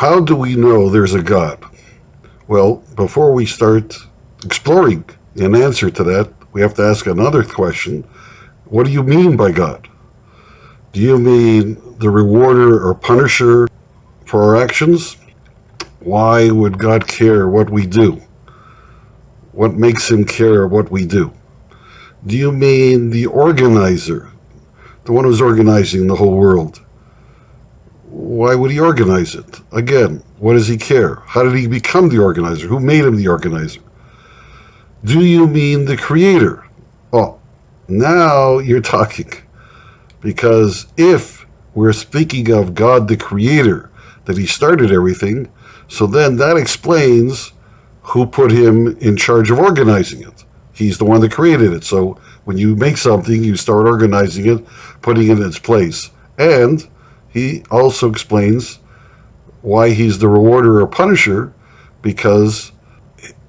How do we know there's a God? Well, before we start exploring an answer to that, we have to ask another question. What do you mean by God? Do you mean the rewarder or punisher for our actions? Why would God care what we do? What makes him care what we do? Do you mean the organizer, the one who's organizing the whole world? Why would he organize it? Again, what does he care? How did he become the organizer? Who made him the organizer? Do you mean the creator? Oh, now you're talking. Because if we're speaking of God the creator, that he started everything, so then that explains who put him in charge of organizing it. He's the one that created it. So when you make something, you start organizing it, putting it in its place. And he also explains why he's the rewarder or punisher, because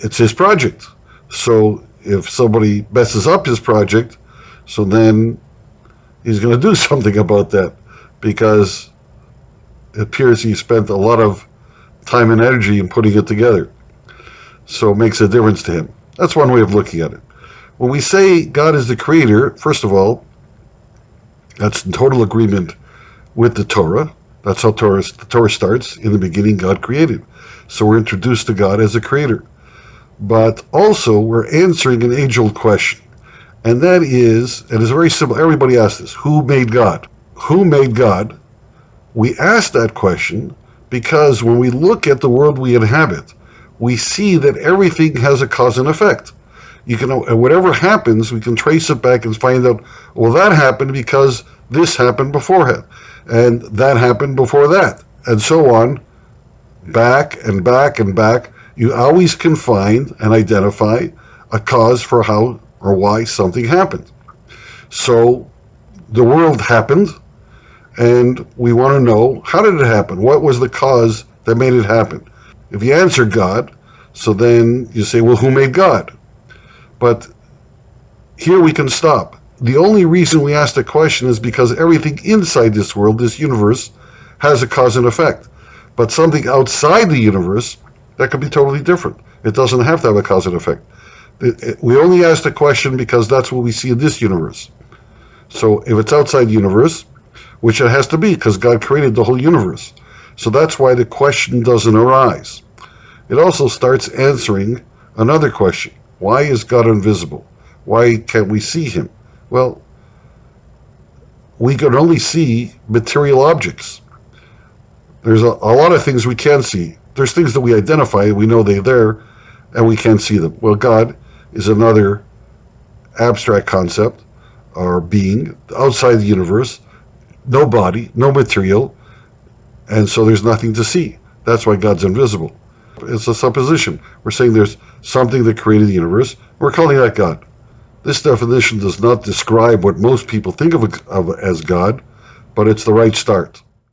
it's his project. So if somebody messes up his project, so then he's going to do something about that, because it appears he spent a lot of time and energy in putting it together. So it makes a difference to him. That's one way of looking at it. When we say God is the creator, first of all, that's in total agreement with the Torah. That's how the Torah starts. In the beginning, God created. So we're introduced to God as a creator. But also, we're answering an age-old question. And that is, and it's very simple. Everybody asks this: who made God? Who made God? We ask that question because when we look at the world we inhabit, we see that everything has a cause and effect. Whatever happens, we can trace it back and find out, well, that happened because this happened beforehand, and that happened before that, and so on, back and back and back. You always can find and identify a cause for how or why something happened. So the world happened, and we want to know, how did it happen? What was the cause that made it happen? If you answer God, so then you say, well, who made God? But here we can stop. The only reason we ask the question is because everything inside this world, this universe, has a cause and effect. But something outside the universe, that could be totally different. It doesn't have to have a cause and effect. We only ask the question because that's what we see in this universe. So if it's outside the universe, which it has to be because God created the whole universe, so that's why the question doesn't arise. It also starts answering another question. Why is God invisible? Why can't we see him? Well, we can only see material objects. There's a lot of things we can see. There's things that we identify, we know they're there, and we can't see them. Well, God is another abstract concept or being outside the universe, no body, no material, and so there's nothing to see. That's why God's invisible. It's a supposition. We're saying there's something that created the universe. We're calling that God. This definition does not describe what most people think of as God, but it's the right start.